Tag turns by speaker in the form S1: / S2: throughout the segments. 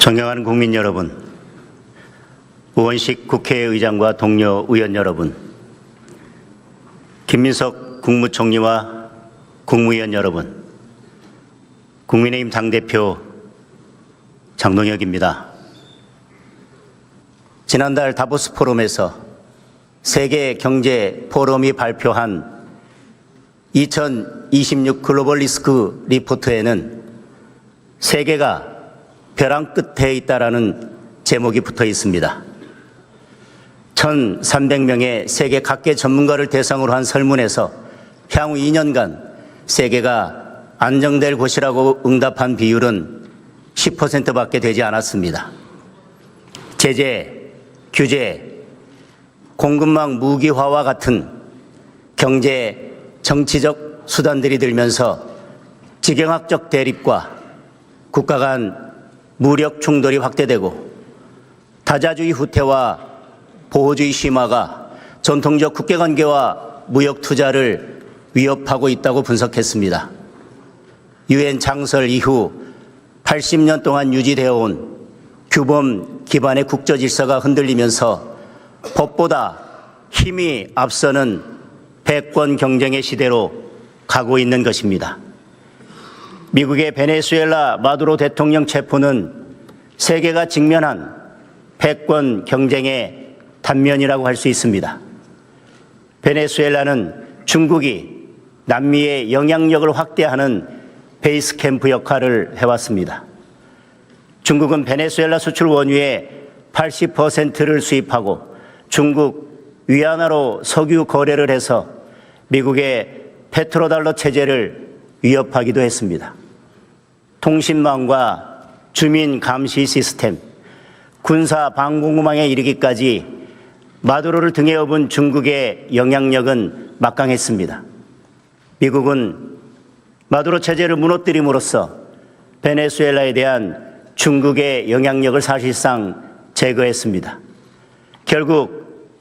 S1: 존경하는 국민 여러분, 우원식 국회의장과 동료 의원 여러분, 김민석 국무총리와 국무위원 여러분, 국민의힘 당대표 장동혁입니다. 지난달 다보스 포럼에서 세계 경제 포럼이 발표한 2026 글로벌 리스크 리포트에는 세계가 벼랑 끝에 있다라는 제목이 붙어 있습니다. 1,300명의 세계 각계 전문가를 대상으로 한 설문에서 향후 2년간 세계가 안정될 곳이라고 응답한 비율은 10%밖에 되지 않았습니다. 제재, 규제, 공급망 무기화와 같은 경제, 정치적 수단들이 들면서 지경학적 대립과 국가 간 무력 충돌이 확대되고 다자주의 후퇴와 보호주의 심화가 전통적 국제관계와 무역 투자를 위협하고 있다고 분석했습니다. 유엔 창설 이후 80년 동안 유지되어 온 규범 기반의 국제 질서가 흔들리면서 법보다 힘이 앞서는 패권 경쟁의 시대로 가고 있는 것입니다. 미국의 베네수엘라 마두로 대통령 체포는 세계가 직면한 패권 경쟁의 단면이라고 할 수 있습니다. 베네수엘라는 중국이 남미의 영향력을 확대하는 베이스 캠프 역할을 해왔습니다. 중국은 베네수엘라 수출 원유의 80%를 수입하고 중국 위안화로 석유 거래를 해서 미국의 페트로달러 체제를 위협하기도 했습니다. 통신망과 주민 감시 시스템, 군사 방공망에 이르기까지 마두로를 등에 업은 중국의 영향력은 막강했습니다. 미국은 마두로 체제를 무너뜨림으로써 베네수엘라에 대한 중국의 영향력을 사실상 제거했습니다. 결국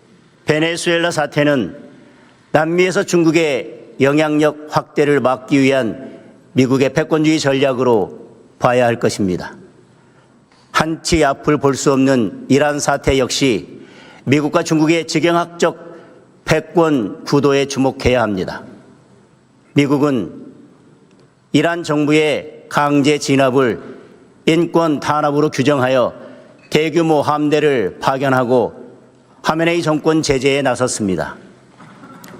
S1: 베네수엘라 사태는 남미에서 중국의 영향력 확대를 막기 위한 미국의 패권주의 전략으로 봐야 할 것입니다. 한치 앞을 볼 수 없는 이란 사태 역시 미국과 중국의 지경학적 패권 구도에 주목해야 합니다. 미국은 이란 정부의 강제 진압을 인권 탄압으로 규정하여 대규모 함대를 파견하고 하메네이 정권 제재에 나섰습니다.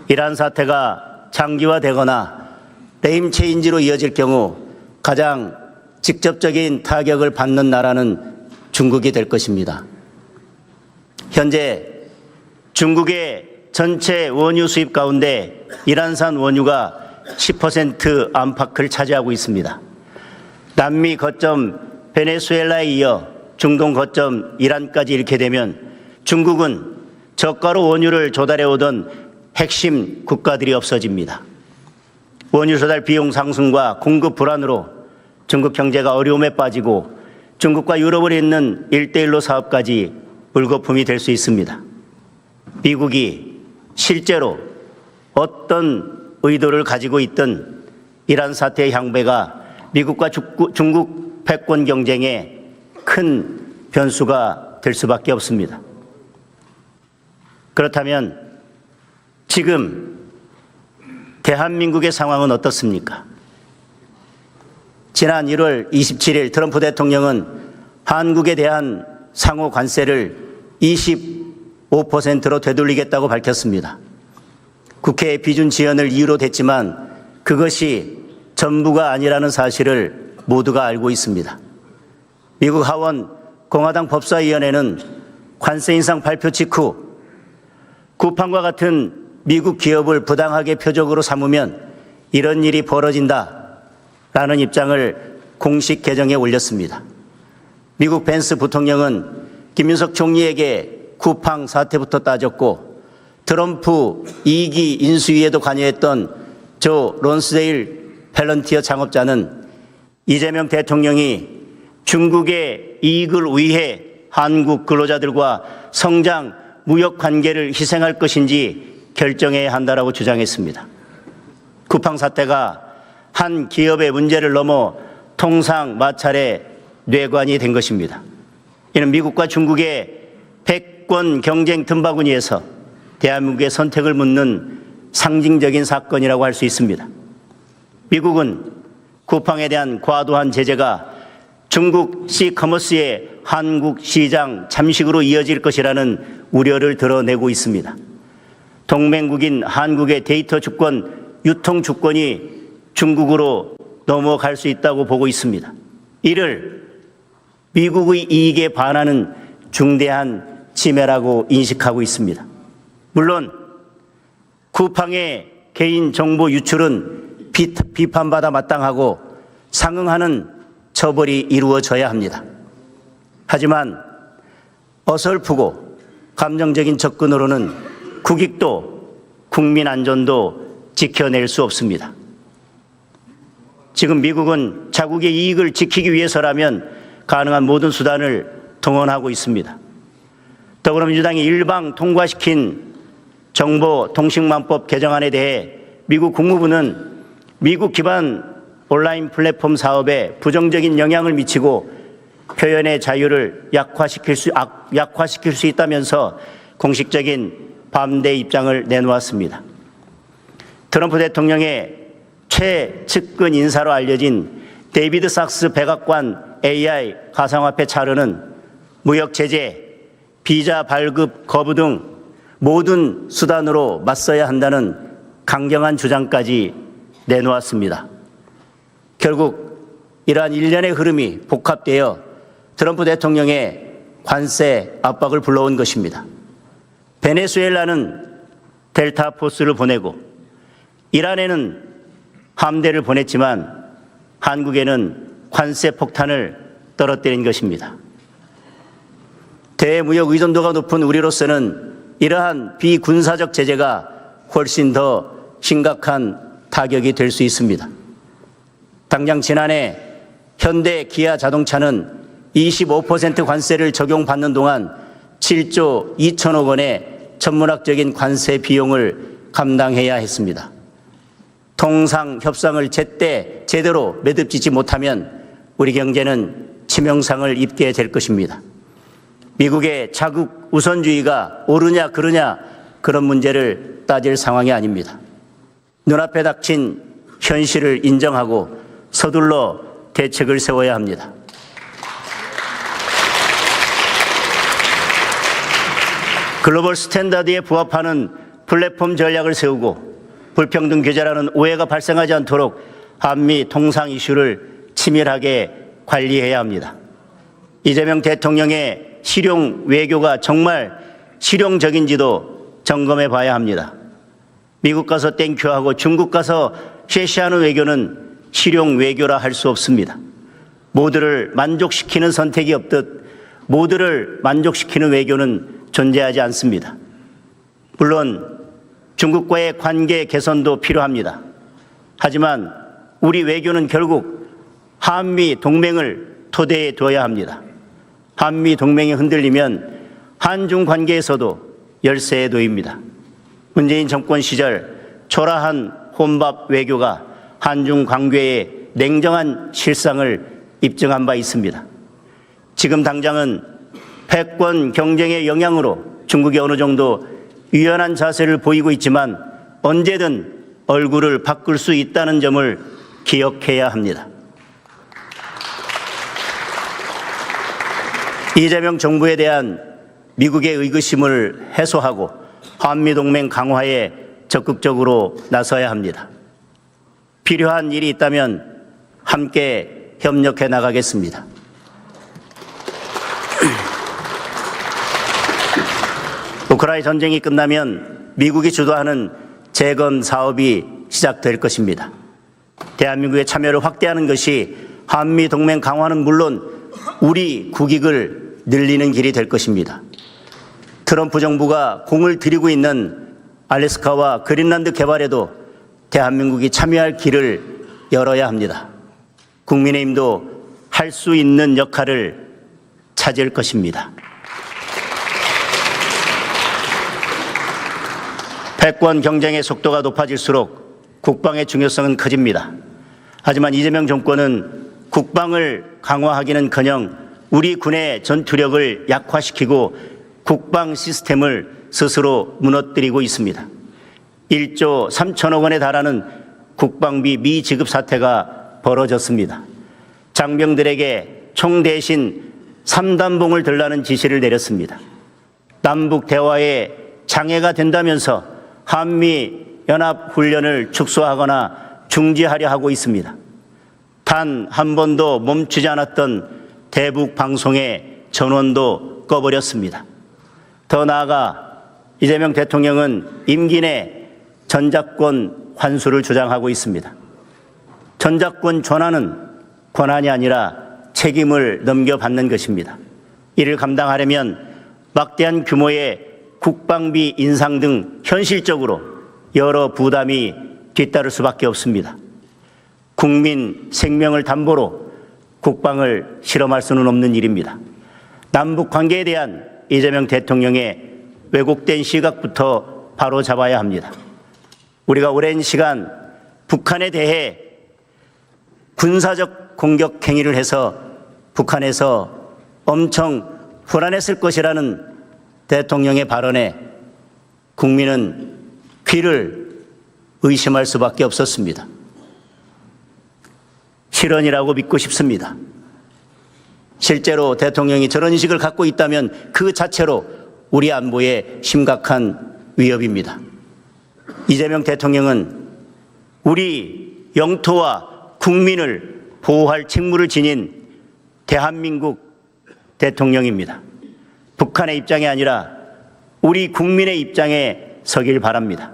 S1: 이란 사태가 장기화되거나 레임 체인지로 이어질 경우 가장 직접적인 타격을 받는 나라는 중국이 될 것입니다. 현재 중국의 전체 원유 수입 가운데 이란산 원유가 10% 안팎을 차지하고 있습니다. 남미 거점 베네수엘라에 이어 중동 거점 이란까지 잃게 되면 중국은 저가로 원유를 조달해오던 핵심 국가들이 없어집니다. 원유 조달 비용 상승과 공급 불안으로 중국 경제가 어려움에 빠지고 중국과 유럽을 잇는 1대1로 사업까지 물거품이 될 수 있습니다. 미국이 실제로 어떤 의도를 가지고 있든 이란 사태의 향배가 미국과 중국 패권 경쟁에 큰 변수가 될 수밖에 없습니다. 그렇다면 지금 대한민국의 상황은 어떻습니까? 지난 1월 27일 트럼프 대통령은 한국에 대한 상호 관세를 25%로 되돌리겠다고 밝혔습니다. 국회의 비준 지연을 이유로 댔지만 그것이 전부가 아니라는 사실을 모두가 알고 있습니다. 미국 하원 공화당 법사위원회는 관세 인상 발표 직후 쿠팡과 같은 미국 기업을 부당하게 표적으로 삼으면 이런 일이 벌어진다라는 입장을 공식 계정에 올렸습니다. 미국 벤스 부통령은 김민석 총리에게 쿠팡 사태부터 따졌고 트럼프 2기 인수위에도 관여했던 조 론스데일 펠런티어 창업자는 이재명 대통령이 중국의 이익을 위해 한국 근로자들과 성장, 무역 관계를 희생할 것인지 결정해야 한다라고 주장했습니다. 쿠팡 사태가 한 기업의 문제를 넘어 통상 마찰의 뇌관이 된 것입니다. 이는 미국과 중국의 패권 경쟁 tum바구니에서 대한민국의 선택을 묻는 상징적인 사건이라고 할 수 있습니다. 미국은 쿠팡에 대한 과도한 제재가 중국 시커머스의 한국 시장 잠식으로 이어질 것이라는 우려를 드러내고 있습니다. 동맹국인 한국의 데이터 주권, 유통 주권이 중국으로 넘어갈 수 있다고 보고 있습니다. 이를 미국의 이익에 반하는 중대한 침해라고 인식하고 있습니다. 물론 쿠팡의 개인 정보 유출은 비판받아 마땅하고 상응하는 처벌이 이루어져야 합니다. 하지만 어설프고 감정적인 접근으로는 국익도 국민 안전도 지켜낼 수 없습니다. 지금 미국은 자국의 이익을 지키기 위해서라면 가능한 모든 수단을 동원하고 있습니다. 더불어민주당이 일방 통과시킨 정보통신망법 개정안에 대해 미국 국무부는 미국 기반 온라인 플랫폼 사업에 부정적인 영향을 미치고 표현의 자유를 약화시킬 수 있다면서 공식적인 반대 입장을 내놓았습니다. 트럼프 대통령의 최측근 인사로 알려진 데이비드 sak스 백악관 AI 가상화폐 차르는 무역 제재, 비자 발급 거부 등 모든 수단으로 맞서야 한다는 강경한 주장까지 내놓았습니다. 결국 이러한 일련의 흐름이 복합되어 트럼프 대통령의 관세 압박을 불러온 것입니다. 베네수엘라는 델타 포스를 보내고 이란에는 함대를 보냈지만 한국에는 관세 폭탄을 떨어뜨린 것입니다. 대무역 의존도가 높은 우리로서는 이러한 비군사적 제재가 훨씬 더 심각한 타격이 될 수 있습니다. 당장 지난해 현대 기아 자동차는 25% 관세를 적용받는 동안 7조 2천억 원의 천문학적인 관세 비용을 감당해야 했습니다. 통상 협상을 제대로 매듭짓지 못하면 우리 경제는 치명상을 입게 될 것입니다. 미국의 자국 우선주의가 옳으냐 그르냐 그런 문제를 따질 상황이 아닙니다. 눈앞에 닥친 현실을 인정하고 서둘러 대책을 세워야 합니다. 글로벌 스탠다드에 부합하는 플랫폼 전략을 세우고 불평등 규제라는 오해가 발생하지 않도록 한미 통상 이슈를 치밀하게 관리해야 합니다. 이재명 대통령의 실용 외교가 정말 실용적인지도 점검해 봐야 합니다. 미국 가서 땡큐하고 중국 가서 쉐시하는 외교는 실용 외교라 할 수 없습니다. 모두를 만족시키는 선택이 없듯 모두를 만족시키는 외교는 존재하지 않습니다. 물론 중국과의 관계 개선도 필요합니다. 하지만 우리 외교는 결국 한미 동맹을 토대에 둬야 합니다. 한미 동맹이 흔들리면 한중 관계에서도 열세에 놓입니다. 문재인 정권 시절 초라한 혼밥 외교가 한중 관계의 냉정한 실상을 입증한 바 있습니다. 지금 당장은 패권 경쟁의 영향으로 중국이 어느 정도 유연한 자세를 보이고 있지만 언제든 얼굴을 바꿀 수 있다는 점을 기억해야 합니다. 이재명 정부에 대한 미국의 의구심을 해소하고 한미동맹 강화에 적극적으로 나서야 합니다. 필요한 일이 있다면 함께 협력해 나가겠습니다. 우크라이나 전쟁이 끝나면 미국이 주도하는 재건 사업이 시작될 것입니다. 대한민국의 참여를 확대하는 것이 한미동맹 강화는 물론 우리 국익을 늘리는 길이 될 것입니다. 트럼프 정부가 공을 들이고 있는 알래스카와 그린란드 개발에도 대한민국이 참여할 길을 열어야 합니다. 국민의힘도 할 수 있는 역할을 찾을 것입니다. 패권 경쟁의 속도가 높아질수록 국방의 중요성은 커집니다. 하지만 이재명 정권은 국방을 강화하기는커녕 우리 군의 전투력을 약화시키고 국방 시스템을 스스로 무너뜨리고 있습니다. 1조 3천억 원에 달하는 국방비 미지급 사태가 벌어졌습니다. 장병들에게 총 대신 3단봉을 들라는 지시를 내렸습니다. 남북 대화에 장애가 된다면서 한미 연합훈련을 축소하거나 중지하려 하고 있습니다. 단 한 번도 멈추지 않았던 대북 방송의 전원도 꺼버렸습니다. 더 나아가 이재명 대통령은 임기 내 전작권 환수를 주장하고 있습니다. 전작권 전환은 권한이 아니라 책임을 넘겨받는 것입니다. 이를 감당하려면 막대한 규모의 국방비 인상 등 현실적으로 여러 부담이 뒤따를 수밖에 없습니다. 국민 생명을 담보로 국방을 실험할 수는 없는 일입니다. 남북 관계에 대한 이재명 대통령의 왜곡된 시각부터 바로잡아야 합니다. 우리가 오랜 시간 북한에 대해 군사적 공격 행위를 해서 북한에서 엄청 불안했을 것이라는 대통령의 발언에 국민은 귀를 의심할 수밖에 없었습니다. 실언이라고 믿고 싶습니다. 실제로 대통령이 저런 인식을 갖고 있다면 그 자체로 우리 안보에 심각한 위협입니다. 이재명 대통령은 우리 영토와 국민을 보호할 책무를 지닌 대한민국 대통령입니다. 북한의 입장이 아니라 우리 국민의 입장에 서길 바랍니다.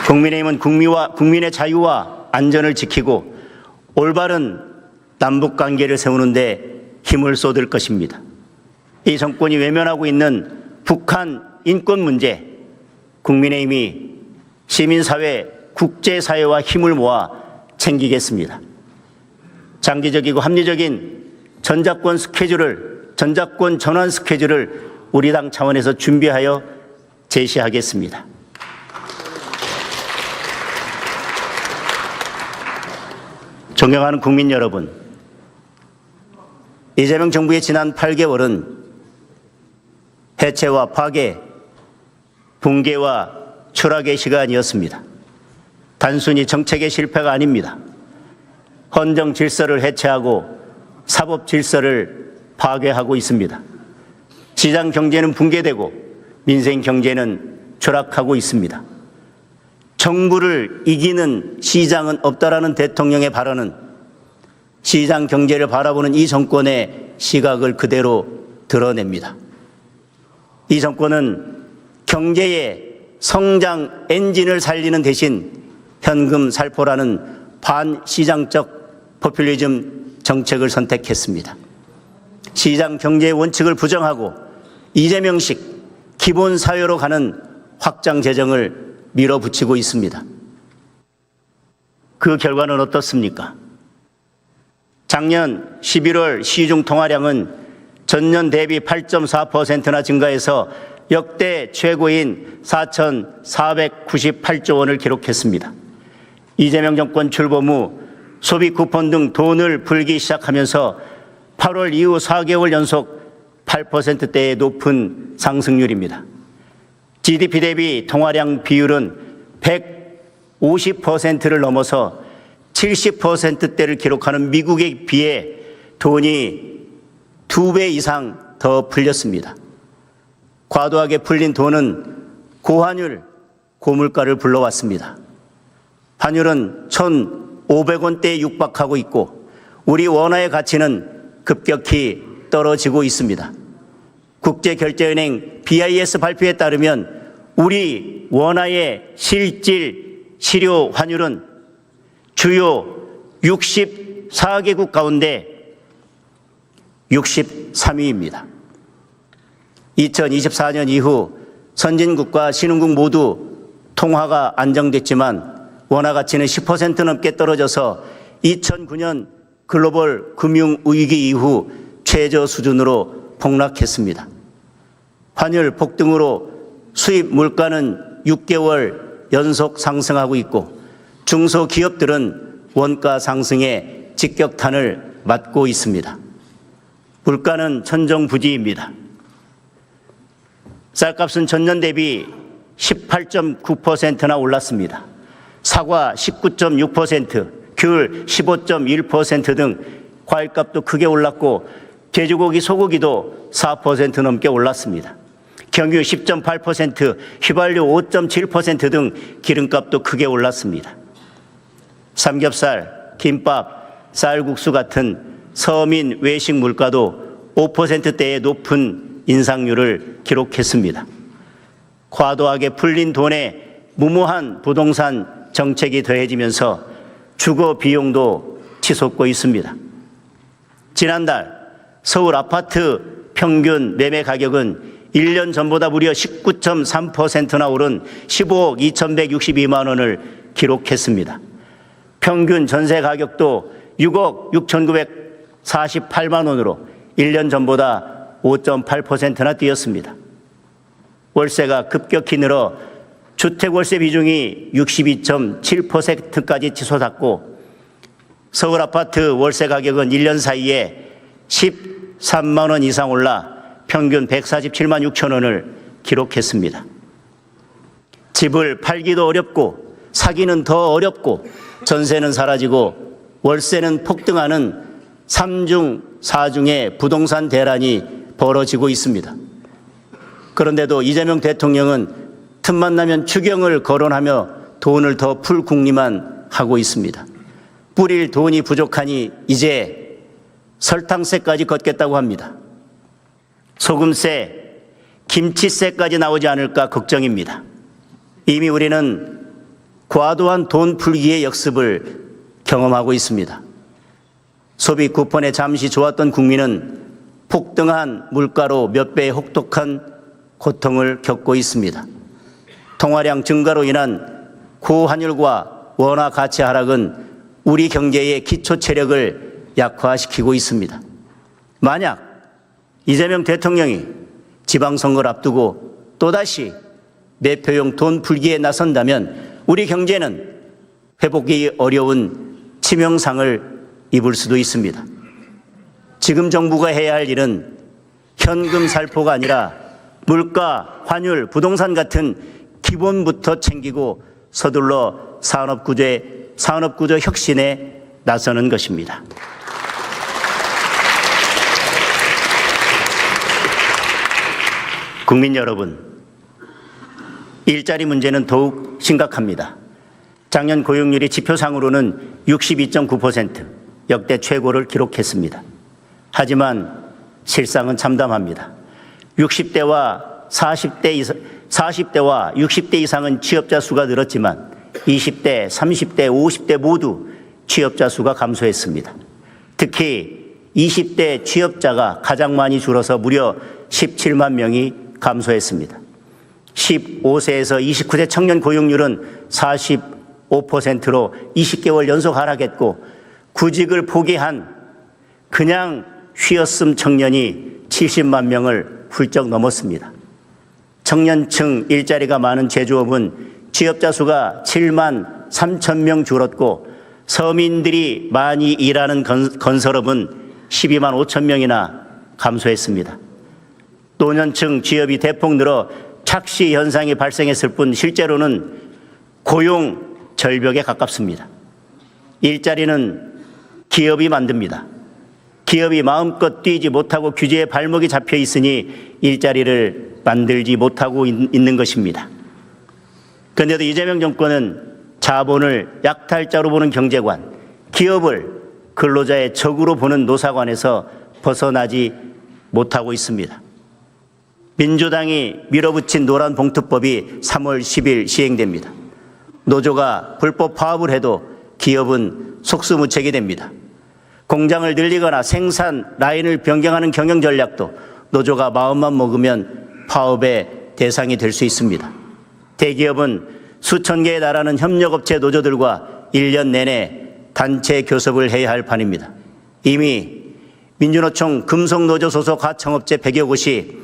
S1: 국민의힘은 국민의 자유와 안전을 지키고 올바른 남북관계를 세우는 데 힘을 쏟을 것입니다. 이 정권이 외면하고 있는 북한 인권 문제, 국민의힘이 시민사회, 국제사회와 힘을 모아 챙기겠습니다. 장기적이고 합리적인 전작권 전환 스케줄을 우리 당 차원에서 준비하여 제시하겠습니다. 존경하는 국민 여러분, 이재명 정부의 지난 8개월은 해체와 파괴, 붕괴와 추락의 시간이었습니다. 단순히 정책의 실패가 아닙니다. 헌정 질서를 해체하고 사법 질서를 파괴하고 있습니다. 시장 경제는 붕괴되고 민생 경제는 추락하고 있습니다. 정부를 이기는 시장은 없다라는 대통령의 발언은 시장 경제를 바라보는 이 정권의 시각을 그대로 드러냅니다. 이 정권은 경제의 성장 엔진을 살리는 대신 현금 살포라는 반시장적 포퓰리즘 정책을 선택했습니다. 시장 경제의 원칙을 부정하고 이재명식 기본 사회로 가는 확장 재정을 밀어붙이고 있습니다. 그 결과는 어떻습니까? 작년 11월 시중 통화량은 전년 대비 8.4%나 증가해서 역대 최고인 4,498조 원을 기록했습니다. 이재명 정권 출범 후 소비 쿠폰 등 돈을 불기 시작하면서 8월 이후 4개월 연속 8%대의 높은 상승률입니다. GDP 대비 통화량 비율은 150%를 넘어서 70%대를 기록하는 미국에 비해 돈이 2배 이상 더 풀렸습니다. 과도하게 풀린 돈은 고환율, 고물가를 불러왔습니다. 환율은 1,500원대에 육박하고 있고 우리 원화의 가치는 급격히 떨어지고 있습니다. 국제결제은행 BIS 발표에 따르면 우리 원화의 실질 실효 환율은 주요 64개국 가운데 63위입니다. 2024년 이후 선진국과 신흥국 모두 통화가 안정됐지만 원화 가치는 10% 넘게 떨어져서 2009년 글로벌 금융위기 이후 최저 수준으로 폭락했습니다. 환율 폭등으로 수입 물가는 6개월 연속 상승하고 있고 중소기업들은 원가 상승의 직격탄을 맞고 있습니다. 물가는 천정부지입니다. 쌀값은 전년 대비 18.9%나 올랐습니다. 사과 19.6%, 귤 15.1% 등 과일값도 크게 올랐고 돼지고기, 소고기도 4% 넘게 올랐습니다. 경유 10.8%, 휘발유 5.7% 등 기름값도 크게 올랐습니다. 삼겹살, 김밥, 쌀국수 같은 서민 외식 물가도 5%대의 높은 인상률을 기록했습니다. 과도하게 풀린 돈에 무모한 부동산 정책이 더해지면서 주거 비용도 치솟고 있습니다. 지난달 서울 아파트 평균 매매 가격은 1년 전보다 무려 19.3%나 오른 15억 2,162만 원을 기록했습니다. 평균 전세 가격도 6억 6,948만 원으로 1년 전보다 5.8%나 뛰었습니다. 월세가 급격히 늘어 주택월세 비중이 62.7%까지 치솟았고 서울 아파트 월세 가격은 1년 사이에 13만 원 이상 올라 평균 147만 6천 원을 기록했습니다. 집을 팔기도 어렵고 사기는 더 어렵고 전세는 사라지고 월세는 폭등하는 3중, 4중의 부동산 대란이 벌어지고 있습니다. 그런데도 이재명 대통령은 틈만 나면 추경을 거론하며 돈을 더 풀 궁리만 하고 있습니다. 뿌릴 돈이 부족하니 이제 설탕세까지 걷겠다고 합니다. 소금세, 김치세까지 나오지 않을까 걱정입니다. 이미 우리는 과도한 돈 풀기의 역습을 경험하고 있습니다. 소비 쿠폰에 잠시 좋았던 국민은 폭등한 물가로 몇 배의 혹독한 고통을 겪고 있습니다. 통화량 증가로 인한 고환율과 원화 가치 하락은 우리 경제의 기초 체력을 약화시키고 있습니다. 만약 이재명 대통령이 지방선거를 앞두고 또다시 매표용 돈 풀기에 나선다면 우리 경제는 회복이 어려운 치명상을 입을 수도 있습니다. 지금 정부가 해야 할 일은 현금 살포가 아니라 물가, 환율, 부동산 같은 기본부터 챙기고 서둘러 산업구조 혁신에 나서는 것입니다. 국민 여러분, 일자리 문제는 더욱 심각합니다. 작년 고용률이 지표상으로는 62.9%, 역대 최고를 기록했습니다. 하지만 실상은 참담합니다. 60대와 60대 이상은 취업자 수가 늘었지만 20대, 30대, 50대 모두 취업자 수가 감소했습니다. 특히 20대 취업자가 가장 많이 줄어서 무려 17만 명이 감소했습니다. 15세에서 29세 청년 고용률은 45%로 20개월 연속 하락했고 구직을 포기한 그냥 쉬었음 청년이 70만 명을 훌쩍 넘었습니다. 청년층 일자리가 많은 제조업은 취업자 수가 7만 3천 명 줄었고 서민들이 많이 일하는 건설업은 12만 5천 명이나 감소했습니다. 노년층 취업이 대폭 늘어 착시 현상이 발생했을 뿐 실제로는 고용 절벽에 가깝습니다. 일자리는 기업이 만듭니다. 기업이 마음껏 뛰지 못하고 규제에 발목이 잡혀 있으니 일자리를 만들지 못하고 있는 것입니다. 그런데도 이재명 정권은 자본을 약탈자로 보는 경제관, 기업을 근로자의 적으로 보는 노사관에서 벗어나지 못하고 있습니다. 민주당이 밀어붙인 노란봉투법이 3월 10일 시행됩니다. 노조가 불법 파업을 해도 기업은 속수무책이 됩니다. 공장을 늘리거나 생산 라인을 변경하는 경영 전략도 노조가 마음만 먹으면 파업의 대상이 될 수 있습니다. 대기업은 수천 개에 달하는 협력업체 노조들과 1년 내내 단체 교섭을 해야 할 판입니다. 이미 민주노총 금속노조 소속 하청업체 100여 곳이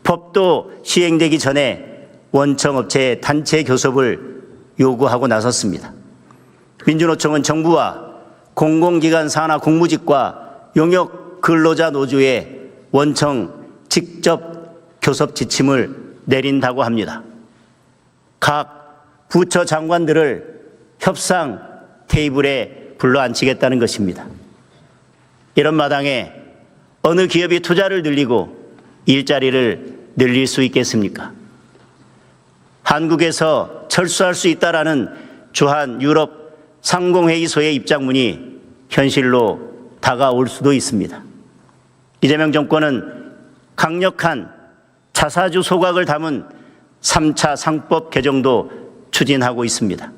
S1: 법도 시행되기 전에 원청업체의 단체 교섭을 요구하고 나섰습니다. 민주노총은 정부와 공공기관 산하 공무직과 용역 근로자 노조에 원청 직접 교섭 지침을 내린다고 합니다. 각 부처 장관들을 협상 테이블에 불러앉히겠다는 것입니다. 이런 마당에 어느 기업이 투자를 늘리고 일자리를 늘릴 수 있겠습니까? 한국에서 철수할 수 있다라는 주한 유럽 상공회의소의 입장문이 현실로 다가올 수도 있습니다. 이재명 정권은 강력한 자사주 소각을 담은 3차 상법 개정도 추진하고 있습니다.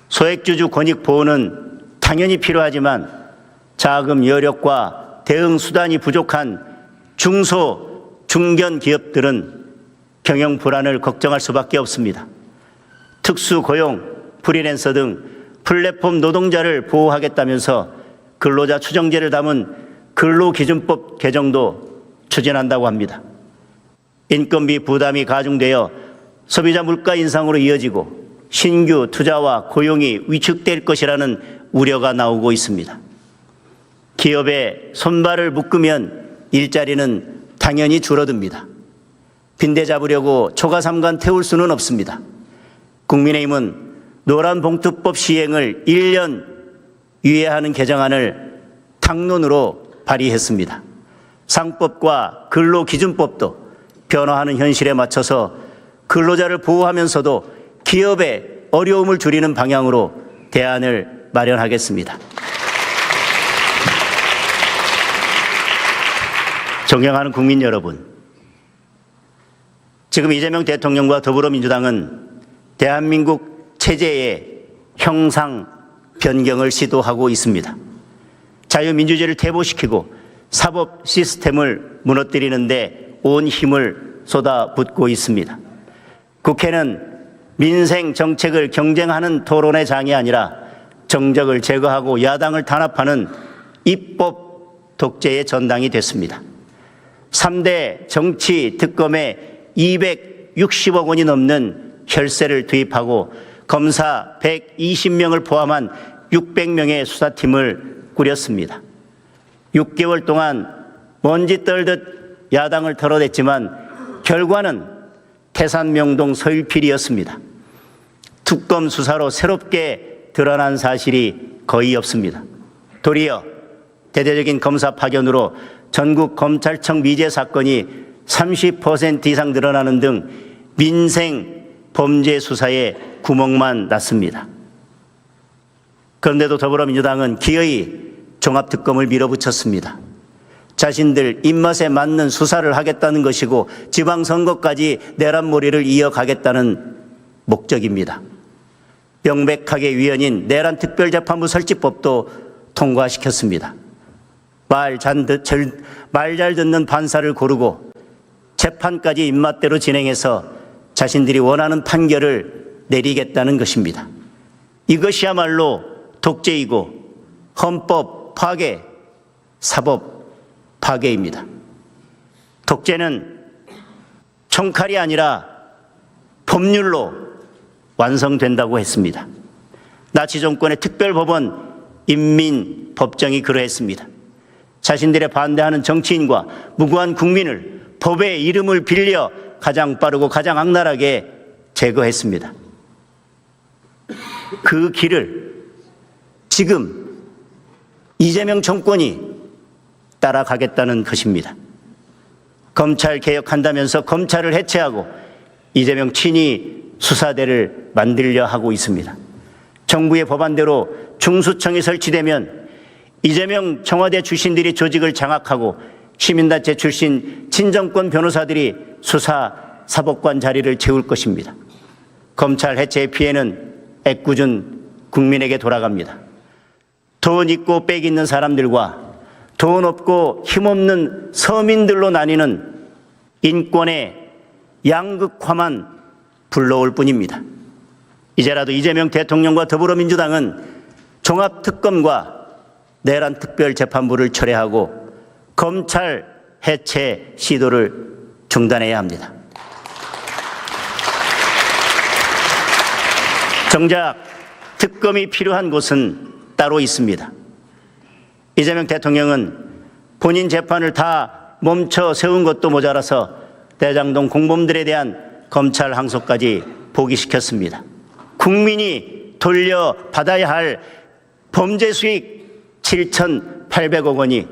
S1: 소액주주 권익 보호는 당연히 필요하지만 자금 여력과 대응 수단이 부족한 중소, 중견 기업들은 경영 불안을 걱정할 수밖에 없습니다. 특수고용, 프리랜서 등 플랫폼 노동자를 보호하겠다면서 근로자 추정제를 담은 근로기준법 개정도 추진한다고 합니다. 인건비 부담이 가중되어 소비자 물가 인상으로 이어지고 신규 투자와 고용이 위축될 것이라는 우려가 나오고 있습니다. 기업에 손발을 묶으면 일자리는 당연히 줄어듭니다. 빈대 잡으려고 초가삼간 태울 수는 없습니다. 국민의힘은 노란봉투법 시행을 1년 유예하는 개정안을 당론으로 발의했습니다. 상법과 근로기준법도 변화하는 현실에 맞춰서 근로자를 보호하면서도 기업의 어려움을 줄이는 방향으로 대안을 마련하겠습니다. 존경하는 국민 여러분, 지금 이재명 대통령과 더불어민주당은 대한민국 체제의 형상 변경을 시도하고 있습니다. 자유민주주의를 퇴보시키고 사법 시스템을 무너뜨리는데 온 힘을 쏟아붓고 있습니다. 국회는 민생 정책을 경쟁하는 토론의 장이 아니라 정적을 제거하고 야당을 단합하는 입법 독재의 전당이 됐습니다. 3대 정치 특검에 260억 원이 넘는 혈세를 투입하고 검사 120명을 포함한 600명의 수사팀을 꾸렸습니다. 6개월 동안 먼지 떨듯 야당을 털어냈지만 결과는 태산명동 서일필이었습니다. 특검 수사로 새롭게 드러난 사실이 거의 없습니다. 도리어 대대적인 검사 파견으로 전국 검찰청 미제 사건이 30% 이상 늘어나는 등 민생 범죄 수사에 구멍만 났습니다. 그런데도 더불어민주당은 기어이 종합특검을 밀어붙였습니다. 자신들 입맛에 맞는 수사를 하겠다는 것이고 지방선거까지 내란몰이를 이어가겠다는 목적입니다. 명백하게 위헌인 내란특별재판부 설치법도 통과시켰습니다. 말 잘 듣는 판사를 고르고 재판까지 입맛대로 진행해서 자신들이 원하는 판결을 내리겠다는 것입니다. 이것이야말로 독재이고 헌법 파괴, 사법 파괴입니다. 독재는 총칼이 아니라 법률로 완성된다고 했습니다. 나치 정권의 특별법원 인민법정이 그러했습니다. 자신들의 반대하는 정치인과 무고한 국민을 법의 이름을 빌려 가장 빠르고 가장 악랄하게 제거했습니다. 그 길을 지금 이재명 정권이 따라가겠다는 것입니다. 검찰 개혁한다면서 검찰을 해체하고 이재명 친위 수사대를 만들려 하고 있습니다. 정부의 법안대로 중수청이 설치되면 이재명 청와대 출신들이 조직을 장악하고 시민단체 출신 친정권 변호사들이 수사 사법관 자리를 채울 것입니다. 검찰 해체의 피해는 애꿎은 국민에게 돌아갑니다. 돈 있고 빽 있는 사람들과 돈 없고 힘없는 서민들로 나뉘는 인권의 양극화만 불러올 뿐입니다. 이제라도 이재명 대통령과 더불어민주당은 종합특검과 내란특별재판부를 철회하고 검찰 해체 시도를 중단해야 합니다. 정작 특검이 필요한 곳은 따로 있습니다. 이재명 대통령은 본인 재판을 다 멈춰 세운 것도 모자라서 대장동 공범들에 대한 검찰 항소까지 포기시켰습니다. 국민이 돌려받아야 할 범죄 수익 7,800억 원이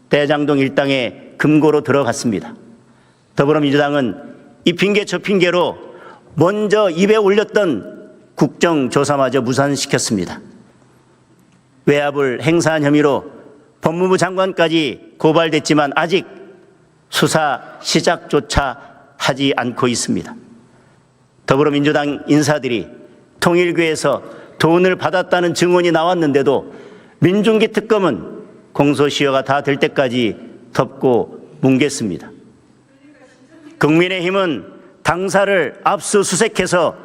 S1: 대장동 일당의 금고로 들어갔습니다. 더불어민주당은 이 핑계 저 핑계로 먼저 입에 올렸던 국정조사마저 무산시켰습니다. 외압을 행사한 혐의로 법무부 장관까지 고발됐지만 아직 수사 시작조차 하지 않고 있습니다. 더불어민주당 인사들이 통일교에서 돈을 받았다는 증언이 나왔는데도 민중기 특검은 공소시효가 다 될 때까지 덮고 뭉갰습니다. 국민의힘은 당사를 압수수색해서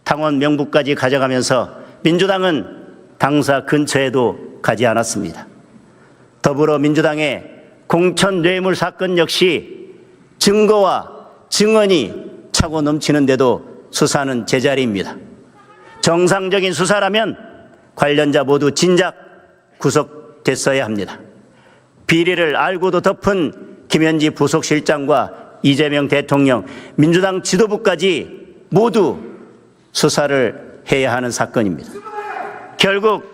S1: 당원 명부까지 가져가면서 민주당은 당사 근처에도 가지 않았습니다. 더불어민주당의 공천 뇌물 사건 역시 증거와 증언이 차고 넘치는데도 수사는 제자리입니다. 정상적인 수사라면 관련자 모두 진작 구속됐어야 합니다. 비리를 알고도 덮은 김현지 부속실장과 이재명 대통령, 민주당 지도부까지 모두 수사를 해야 하는 사건입니다. 결국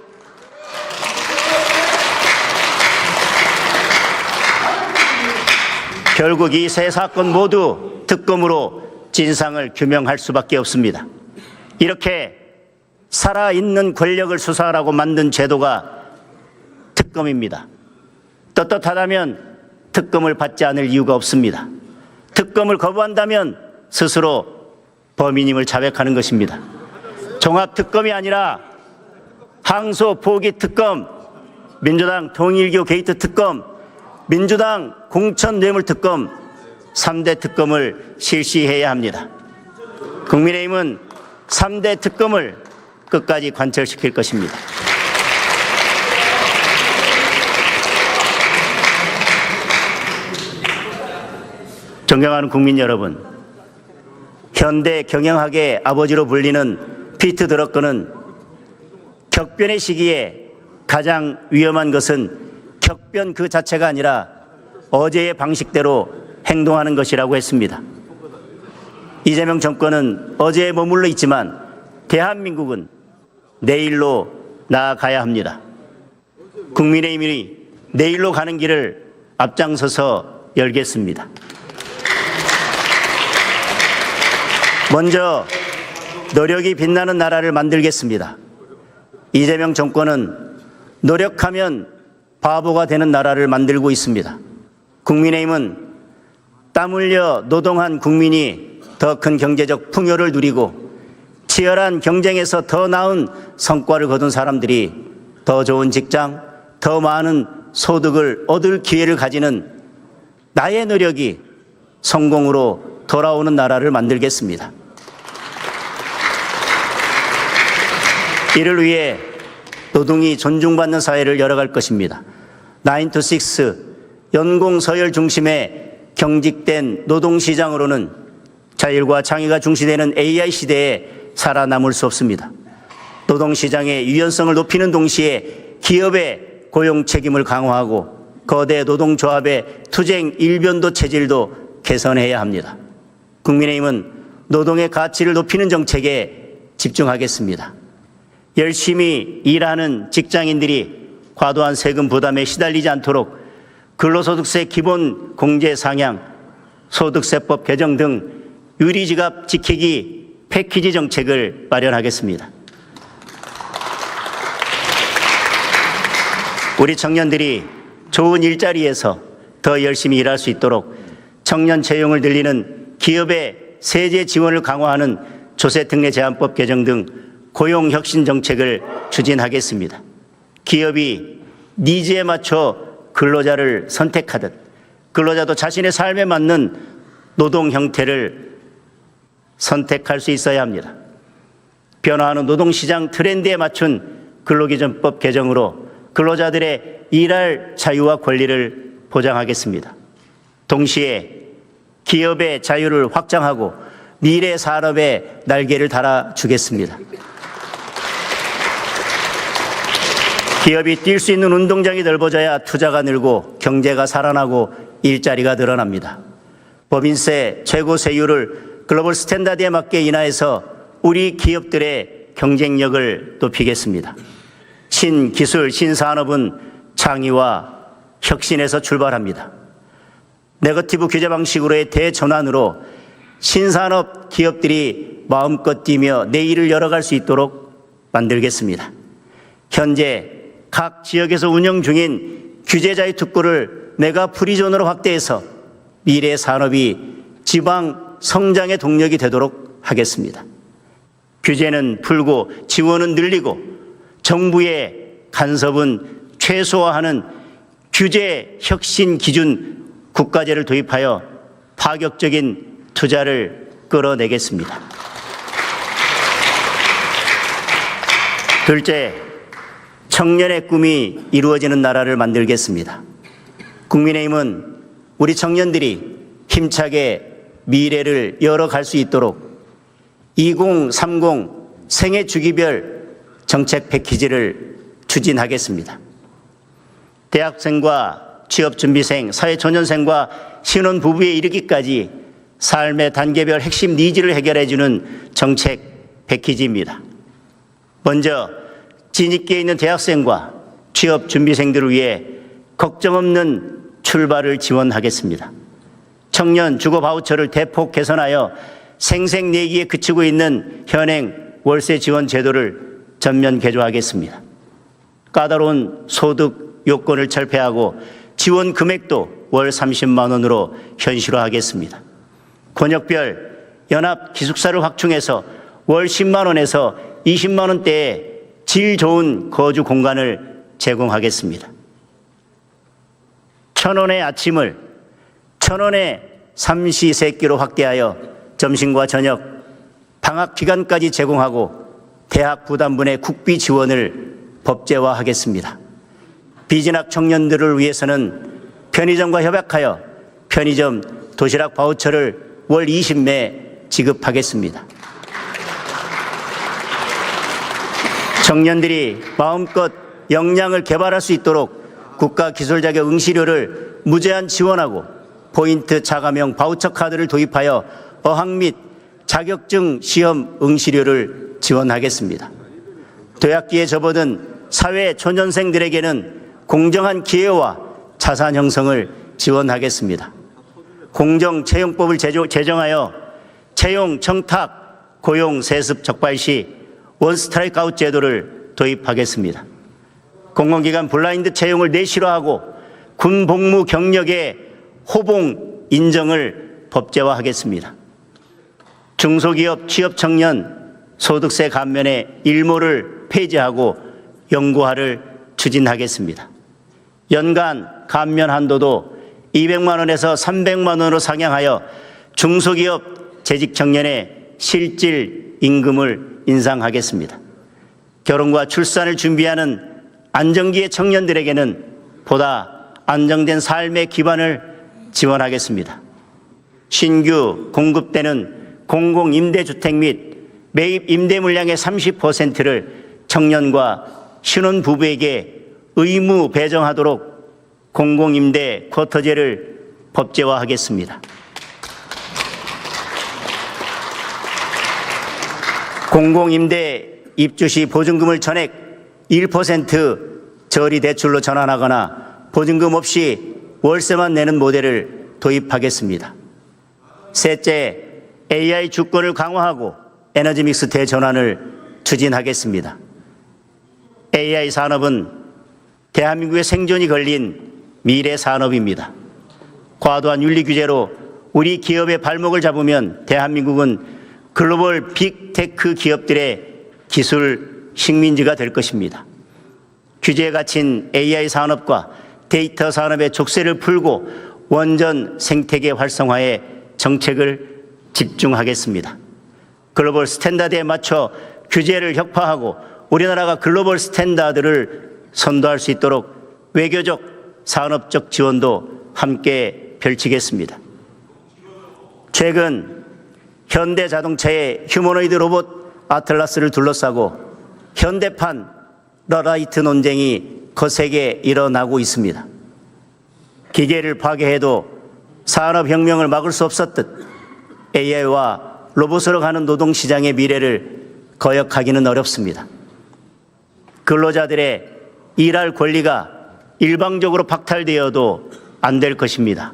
S1: 이 세 사건 모두 특검으로 진상을 규명할 수밖에 없습니다. 이렇게 살아있는 권력을 수사하라고 만든 제도가 특검입니다. 떳떳하다면 특검을 받지 않을 이유가 없습니다. 특검을 거부한다면 스스로 범인임을 자백하는 것입니다. 종합특검이 아니라 항소 포기 특검, 민주당 통일교 게이트 특검, 민주당 공천 뇌물 특검, 3대 특검을 실시해야 합니다. 국민의힘은 3대 특검을 끝까지 관철시킬 것입니다. 존경하는 국민 여러분, 현대 경영학의 아버지로 불리는 피트 드러커는 격변의 시기에 가장 위험한 것은 격변 그 자체가 아니라 어제의 방식대로 행동하는 것이라고 했습니다. 이재명 정권은 어제에 머물러 있지만 대한민국은 내일로 나아가야 합니다. 국민의힘이 내일로 가는 길을 앞장서서 열겠습니다. 먼저 노력이 빛나는 나라를 만들겠습니다. 이재명 정권은 노력하면 바보가 되는 나라를 만들고 있습니다. 국민의힘은 땀 흘려 노동한 국민이 더 큰 경제적 풍요를 누리고 치열한 경쟁에서 더 나은 성과를 거둔 사람들이 더 좋은 직장, 더 많은 소득을 얻을 기회를 가지는 나의 노력이 성공으로 돌아오는 나라를 만들겠습니다. 이를 위해 노동이 존중받는 사회를 열어갈 것입니다. 9to6 연공 서열 중심의 경직된 노동시장으로는 자율과 창의가 중시되는 AI 시대에 살아남을 수 없습니다. 노동시장의 유연성을 높이는 동시에 기업의 고용 책임을 강화하고 거대 노동조합의 투쟁 일변도 체질도 개선해야 합니다. 국민의힘은 노동의 가치를 높이는 정책에 집중하겠습니다. 열심히 일하는 직장인들이 과도한 세금 부담에 시달리지 않도록 근로소득세 기본 공제 상향, 소득세법 개정 등 유리지갑 지키기 패키지 정책을 마련하겠습니다. 우리 청년들이 좋은 일자리에서 더 열심히 일할 수 있도록 청년 채용을 늘리는 기업의 세제 지원을 강화하는 조세특례 제한법 개정 등 고용혁신 정책을 추진하겠습니다. 기업이 니즈에 맞춰 근로자를 선택하듯 근로자도 자신의 삶에 맞는 노동 형태를 선택할 수 있어야 합니다. 변화하는 노동시장 트렌드에 맞춘 근로기준법 개정으로 근로자들의 일할 자유와 권리를 보장하겠습니다. 동시에 기업의 자유를 확장하고 미래 산업의 날개를 달아주겠습니다. 기업이 뛸 수 있는 운동장이 넓어져야 투자가 늘고 경제가 살아나고 일자리가 늘어납니다. 법인세 최고 세율을 글로벌 스탠다드에 맞게 인하해서 우리 기업들의 경쟁력을 높이겠습니다. 신기술, 신산업은 창의와 혁신에서 출발합니다. 네거티브 규제 방식으로의 대전환으로 신산업 기업들이 마음껏 뛰며 내일을 열어갈 수 있도록 만들겠습니다. 현재 각 지역에서 운영 중인 규제자의 특구를 메가 프리존으로 확대해서 미래 산업이 지방 성장의 동력이 되도록 하겠습니다. 규제는 풀고 지원은 늘리고 정부의 간섭은 최소화하는 규제 혁신 기준 국가제를 도입하여 파격적인 투자를 끌어내겠습니다. 둘째, 청년의 꿈이 이루어지는 나라를 만들겠습니다. 국민의힘은 우리 청년들이 힘차게 미래를 열어갈 수 있도록 2030 생애 주기별 정책 패키지를 추진하겠습니다. 대학생과 취업준비생, 사회초년생과 신혼부부에 이르기까지 삶의 단계별 핵심 니즈를 해결해주는 정책 패키지입니다. 먼저 진입기에 있는 대학생과 취업준비생들을 위해 걱정 없는 출발을 지원하겠습니다. 청년 주거 바우처를 대폭 개선하여 생색내기에 그치고 있는 현행 월세 지원 제도를 전면 개조하겠습니다. 까다로운 소득 요건을 철폐하고 지원 금액도 월 30만 원으로 현실화하겠습니다. 권역별 연합 기숙사를 확충해서 월 10만 원에서 20만 원대의 질 좋은 거주 공간을 제공하겠습니다. 1,000원의 아침을 1,000원의 삼시세끼로 확대하여 점심과 저녁, 방학 기간까지 제공하고 대학 부담분의 국비 지원을 법제화하겠습니다. 비진학 청년들을 위해서는 편의점과 협약하여 편의점 도시락 바우처를 월 20매 지급하겠습니다. 청년들이 마음껏 역량을 개발할 수 있도록 국가기술자격 응시료를 무제한 지원하고 포인트 자가명 바우처 카드를 도입하여 어학 및 자격증 시험 응시료를 지원하겠습니다. 도약기에 접어든 사회 초년생들에게는 공정한 기회와 자산 형성을 지원하겠습니다. 공정채용법을 제정하여 채용, 청탁, 고용, 세습 적발 시 원스트라이크 아웃 제도를 도입하겠습니다. 공공기관 블라인드 채용을 내실화하고 군복무 경력의 호봉 인정을 법제화하겠습니다. 중소기업 취업 청년 소득세 감면의 일모를 폐지하고 영구화를 추진하겠습니다. 연간 감면 한도도 200만 원에서 300만 원으로 상향하여 중소기업 재직 청년의 실질 임금을 인상하겠습니다. 결혼과 출산을 준비하는 안정기의 청년들에게는 보다 안정된 삶의 기반을 지원하겠습니다. 신규 공급되는 공공임대주택 및 매입 임대 물량의 30%를 청년과 신혼부부에게 의무 배정하도록 공공임대 쿼터제를 법제화하겠습니다. 공공임대 입주시 보증금을 전액 1% 저리 대출로 전환하거나 보증금 없이 월세만 내는 모델을 도입하겠습니다. 셋째, AI 주권을 강화하고 에너지 믹스 대전환을 추진하겠습니다. AI 산업은 대한민국의 생존이 걸린 미래 산업입니다. 과도한 윤리 규제로 우리 기업의 발목을 잡으면 대한민국은 글로벌 빅테크 기업들의 기술 식민지가 될 것입니다. 규제에 갇힌 AI 산업과 데이터 산업의 족쇄를 풀고 원전 생태계 활성화에 정책을 집중하겠습니다. 글로벌 스탠다드에 맞춰 규제를 혁파하고 우리나라가 글로벌 스탠다드를 선도할 수 있도록 외교적, 산업적 지원도 함께 펼치겠습니다. 최근 현대자동차의 휴머노이드 로봇 아틀라스를 둘러싸고 현대판 러라이트 논쟁이 거세게 일어나고 있습니다. 기계를 파괴해도 산업혁명을 막을 수 없었듯 AI와 로봇으로 가는 노동시장의 미래를 거역하기는 어렵습니다. 근로자들의 일할 권리가 일방적으로 박탈되어도 안 될 것입니다.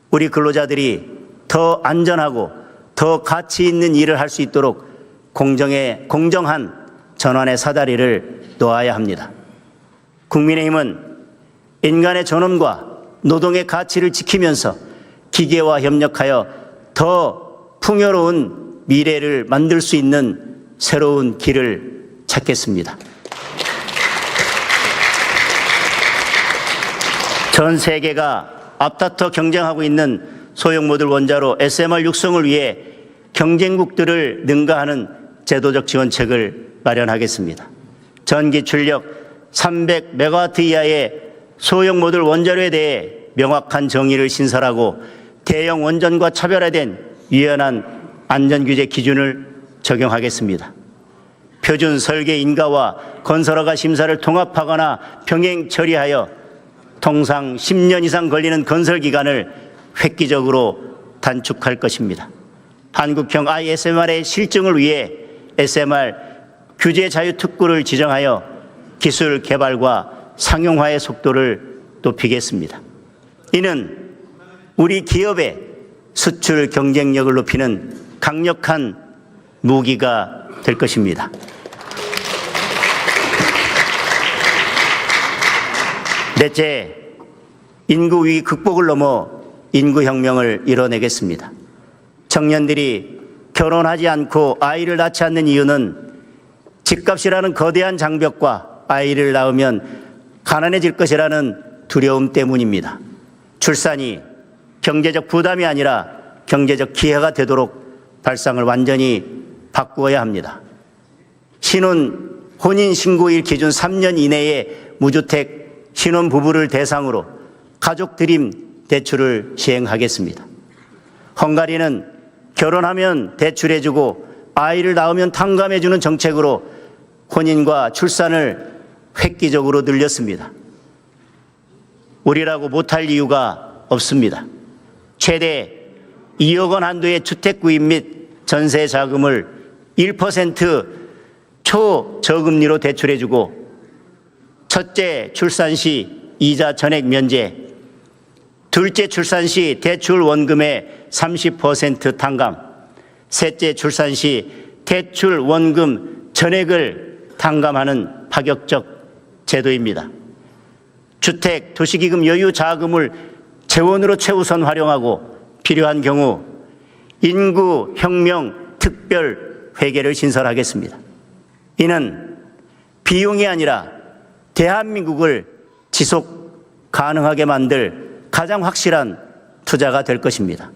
S1: 우리 근로자들이 더 안전하고 더 가치 있는 일을 할 수 있도록 공정한 전환의 사다리를 놓아야 합니다. 국민의힘은 인간의 존엄과 노동의 가치를 지키면서 기계와 협력하여 더 풍요로운 미래를 만들 수 있는 새로운 길을 찾겠습니다. 전 세계가 앞다퉈 경쟁하고 있는 소형 모듈 원자로 SMR 육성을 위해 경쟁국들을 능가하는 제도적 지원책을 마련하겠습니다. 전기 출력 300메가와트 이하의 소형 모듈 원자로에 대해 명확한 정의를 신설하고 대형 원전과 차별화된 유연한 안전규제 기준을 적용하겠습니다. 표준 설계 인가와 건설허가 심사를 통합하거나 병행 처리하여 통상 10년 이상 걸리는 건설 기간을 획기적으로 단축할 것입니다. 한국형 ISMR의 실증을 위해 SMR 규제 자유 특구를 지정하여 기술 개발과 상용화의 속도를 높이겠습니다. 이는 우리 기업의 수출 경쟁력을 높이는 강력한 무기가 될 것입니다. 넷째, 인구 위기 극복을 넘어 인구혁명을 이뤄내겠습니다. 청년들이 결혼하지 않고 아이를 낳지 않는 이유는 집값이라는 거대한 장벽과 아이를 낳으면 가난해질 것이라는 두려움 때문입니다. 출산이 경제적 부담이 아니라 경제적 기회가 되도록 발상을 완전히 바꾸어야 합니다. 혼인신고일 기준 3년 이내에 무주택 신혼부부를 대상으로 가족 드림 대출을 시행하겠습니다. 헝가리는 결혼하면 대출해주고 아이를 낳으면 탕감해주는 정책으로 혼인과 출산을 획기적으로 늘렸습니다. 우리라고 못할 이유가 없습니다. 최대 2억 원 한도의 주택 구입 및 전세 자금을 1% 초저금리로 대출해주고 첫째 출산 시 이자 전액 면제, 둘째 출산 시 대출 원금의 30% 탕감, 셋째 출산 시 대출 원금 전액을 탕감하는 파격적 제도입니다. 주택 도시기금 여유 자금을 재원으로 최우선 활용하고 필요한 경우 인구혁명 특별 회계를 신설하겠습니다. 이는 비용이 아니라 대한민국을 지속 가능하게 만들 가장 확실한 투자가 될 것입니다.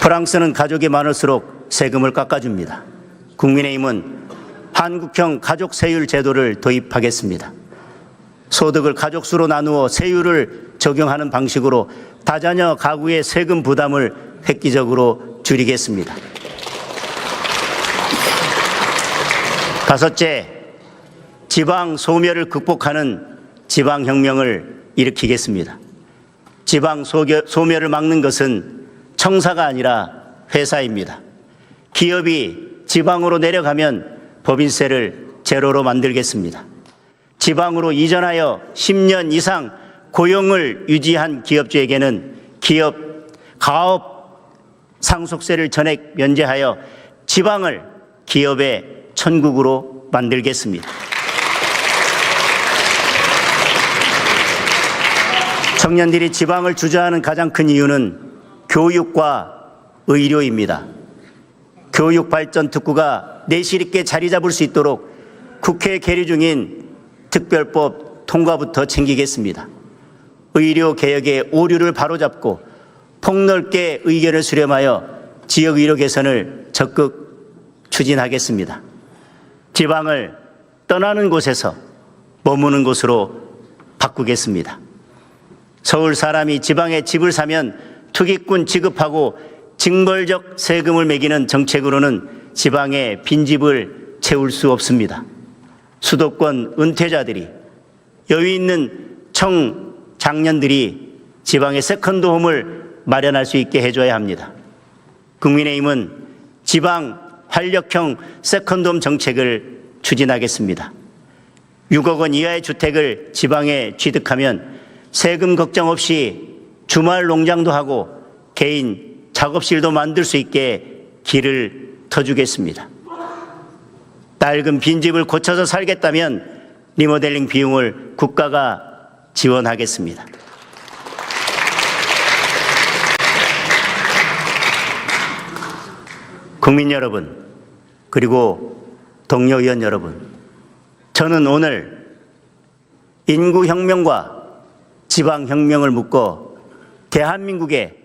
S1: 프랑스는 가족이 많을수록 세금을 깎아줍니다. 국민의힘은 한국형 가족 세율 제도를 도입하겠습니다. 소득을 가족수로 나누어 세율을 적용하는 방식으로 다자녀 가구의 세금 부담을 획기적으로 줄이겠습니다. 다섯째, 지방 소멸을 극복하는 지방혁명을 일으키겠습니다. 지방 소멸을 막는 것은 청사가 아니라 회사입니다. 기업이 지방으로 내려가면 법인세를 제로로 만들겠습니다. 지방으로 이전하여 10년 이상 고용을 유지한 기업주에게는 가업 상속세를 전액 면제하여 지방을 기업의 천국으로 만들겠습니다. 청년들이 지방을 주저하는 가장 큰 이유는 교육과 의료입니다. 교육발전특구가 내실 있게 자리 잡을 수 있도록 국회에 계류 중인 특별법 통과부터 챙기겠습니다. 의료개혁의 오류를 바로잡고 폭넓게 의견을 수렴하여 지역의료 개선을 적극 추진하겠습니다. 지방을 떠나는 곳에서 머무는 곳으로 바꾸겠습니다. 서울 사람이 지방에 집을 사면 투기꾼 취급하고 징벌적 세금을 매기는 정책으로는 지방의 빈집을 채울 수 없습니다. 수도권 은퇴자들이, 여유 있는 청장년들이 지방의 세컨드홈을 마련할 수 있게 해줘야 합니다. 국민의힘은 지방 활력형 세컨드홈 정책을 추진하겠습니다. 6억 원 이하의 주택을 지방에 취득하면 세금 걱정 없이 주말 농장도 하고 개인 작업실도 만들 수 있게 길을 터주겠습니다. 낡은 빈집을 고쳐서 살겠다면 리모델링 비용을 국가가 지원하겠습니다. 국민 여러분, 그리고 동료 의원 여러분, 저는 오늘 인구혁명과 지방혁명을 묶어 대한민국의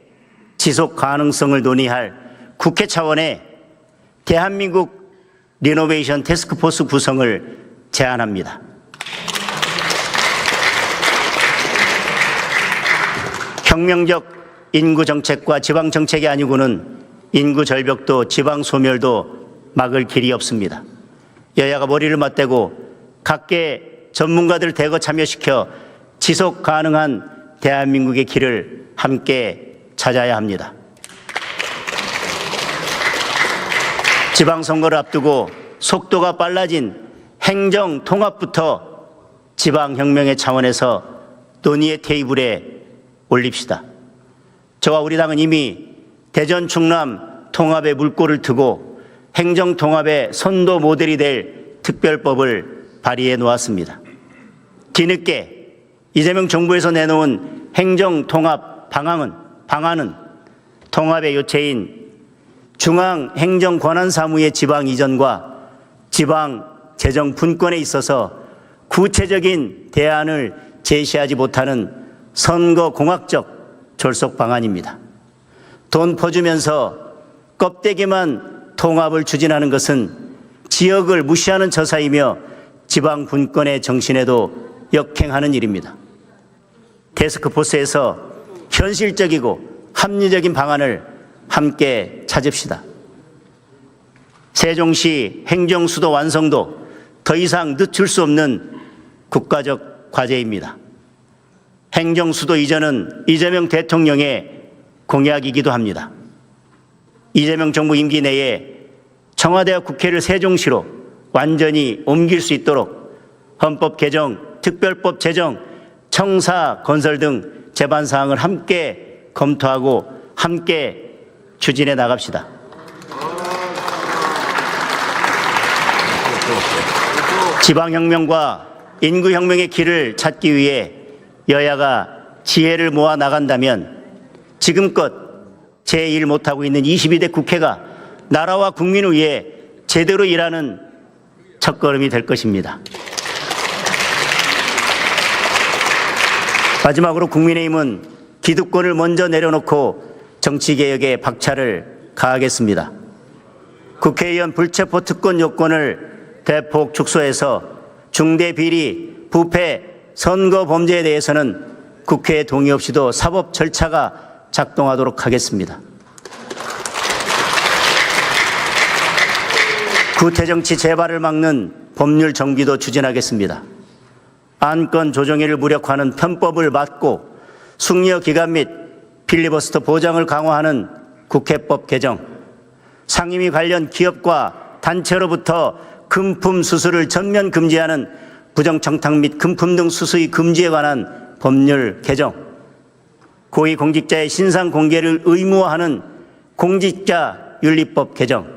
S1: 지속 가능성을 논의할 국회 차원의 대한민국 리노베이션 태스크포스 구성을 제안합니다. 혁명적 인구정책과 지방정책이 아니고는 인구 절벽도 지방 소멸도 막을 길이 없습니다. 여야가 머리를 맞대고 각계 전문가들 대거 참여시켜 지속 가능한 대한민국의 길을 함께 찾아야 합니다. 지방선거를 앞두고 속도가 빨라진 행정 통합부터 지방혁명의 차원에서 논의의 테이블에 올립시다. 저와 우리 당은 이미 대전 충남 통합의 물꼬를 트고 행정 통합의 선도 모델이 될 특별법을 발의해 놓았습니다. 뒤늦게 이재명 정부에서 내놓은 행정 통합 방안은 통합의 요체인 중앙행정권한사무의 지방 이전과 지방 재정 분권에 있어서 구체적인 대안을 제시하지 못하는 선거공학적 졸속 방안입니다. 돈 퍼주면서 껍데기만 통합을 추진하는 것은 지역을 무시하는 처사이며 지방 분권의 정신에도 역행하는 일입니다. 태스크포스에서 현실적이고 합리적인 방안을 함께 찾읍시다. 세종시 행정수도 완성도 더 이상 늦출 수 없는 국가적 과제입니다. 행정수도 이전은 이재명 대통령의 공약이기도 합니다. 이재명 정부 임기 내에 청와대와 국회를 세종시로 완전히 옮길 수 있도록 헌법 개정, 특별법 제정, 청사 건설 등 제반 사항을 함께 검토하고 함께 추진해 나갑시다. 지방혁명과 인구혁명의 길을 찾기 위해 여야가 지혜를 모아 나간다면 지금껏 제1 못하고 있는 22대 국회가 나라와 국민을 위해 제대로 일하는 첫걸음이 될 것입니다. 마지막으로 국민의힘은 기득권을 먼저 내려놓고 정치개혁에 박차를 가하겠습니다. 국회의원 불체포 특권 요건을 대폭 축소해서 중대비리, 부패, 선거 범죄에 대해서는 국회의 동의 없이도 사법 절차가 작동하도록 하겠습니다. 구태정치 재발을 막는 법률 정비도 추진하겠습니다. 안건 조정위를 무력화하는 편법을 막고 숙려 기간 및 필리버스터 보장을 강화하는 국회법 개정, 상임위 관련 기업과 단체로부터 금품 수수를 전면 금지하는 부정청탁 및 금품 등 수수의 금지에 관한 법률 개정, 고위공직자의 신상 공개를 의무화하는 공직자윤리법 개정,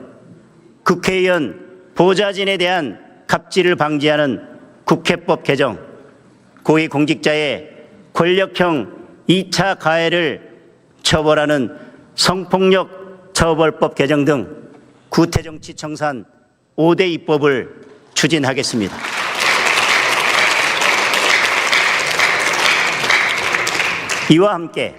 S1: 국회의원 보좌진에 대한 갑질을 방지하는 국회법 개정, 고위공직자의 권력형 2차 가해를 처벌하는 성폭력 처벌법 개정 등 구태정치 청산 5대 입법을 추진하겠습니다. 이와 함께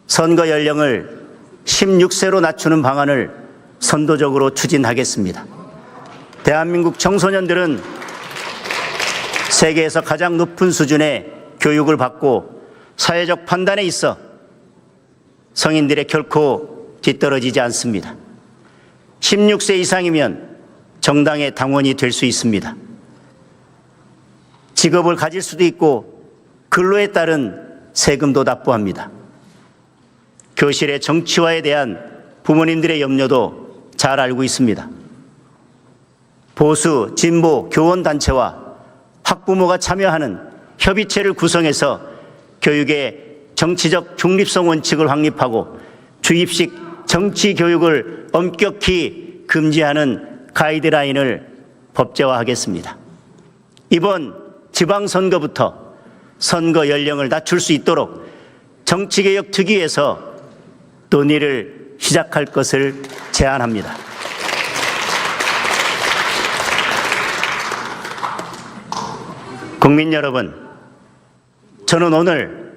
S1: 선거 연령을 16세로 낮추는 방안을 선도적으로 추진하겠습니다. 대한민국 청소년들은 세계에서 가장 높은 수준의 교육을 받고 사회적 판단에 있어 성인들의 결코 뒤떨어지지 않습니다. 16세 이상이면 정당의 당원이 될 수 있습니다. 직업을 가질 수도 있고 근로에 따른 세금도 납부합니다. 교실의 정치화에 대한 부모님들의 염려도 잘 알고 있습니다. 보수, 진보, 교원단체와 학부모가 참여하는 협의체를 구성해서 교육의 정치적 중립성 원칙을 확립하고 주입식 정치 교육을 엄격히 금지하는 가이드라인을 법제화하겠습니다. 이번 지방선거부터 선거 연령을 낮출 수 있도록 정치개혁 특위에서 논의를 시작할 것을 제안합니다. 국민 여러분, 저는 오늘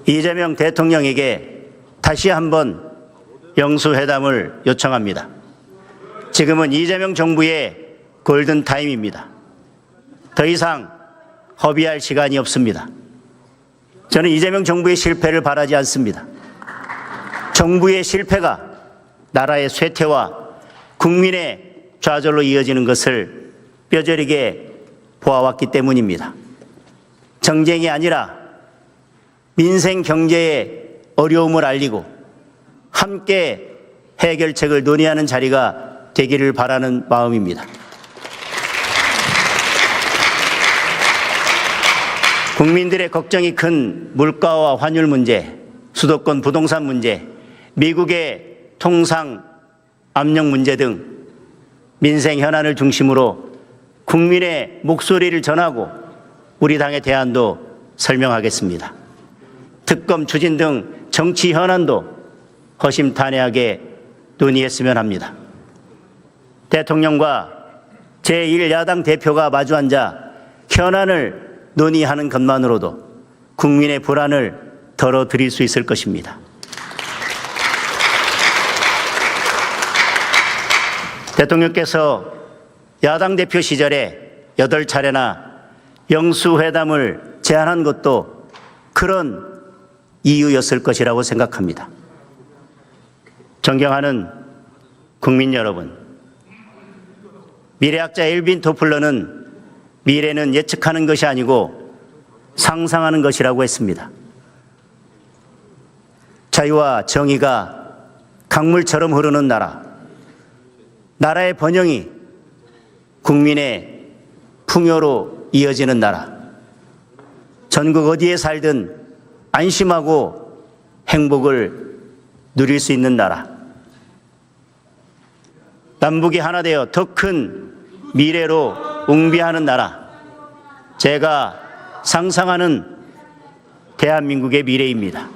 S1: 이재명 대통령에게 다시 한번 영수회담을 요청합니다. 지금은 이재명 정부의 골든타임입니다. 더 이상 허비할 시간이 없습니다. 저는 이재명 정부의 실패를 바라지 않습니다. 정부의 실패가 나라의 쇠퇴와 국민의 좌절로 이어지는 것을 뼈저리게 보아왔기 때문입니다. 정쟁이 아니라 민생 경제의 어려움을 알리고 함께 해결책을 논의하는 자리가 되기를 바라는 마음입니다. 국민들의 걱정이 큰 물가와 환율 문제, 수도권 부동산 문제, 미국의 통상 압력 문제 등 민생 현안을 중심으로 국민의 목소리를 전하고 우리 당의 대안도 설명하겠습니다. 특검 추진 등 정치 현안도 허심탄회하게 논의했으면 합니다. 대통령과 제1야당 대표가 마주 앉아 현안을 논의하는 것만으로도 국민의 불안을 덜어드릴 수 있을 것입니다. 대통령께서 야당 대표 시절에 8차례나 영수회담을 제안한 것도 그런 이유였을 것이라고 생각합니다. 존경하는 국민 여러분, 미래학자 엘빈 토플러는 미래는 예측하는 것이 아니고 상상하는 것이라고 했습니다. 자유와 정의가 강물처럼 흐르는 나라, 나라의 번영이 국민의 풍요로 이어지는 나라, 전국 어디에 살든 안심하고 행복을 누릴 수 있는 나라, 남북이 하나 되어 더 큰 미래로 웅비하는 나라, 제가 상상하는 대한민국의 미래입니다.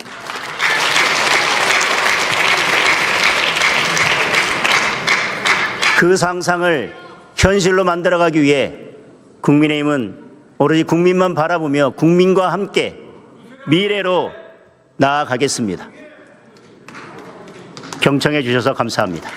S1: 그 상상을 현실로 만들어가기 위해 국민의힘은 오로지 국민만 바라보며 국민과 함께 미래로 나아가겠습니다. 경청해 주셔서 감사합니다.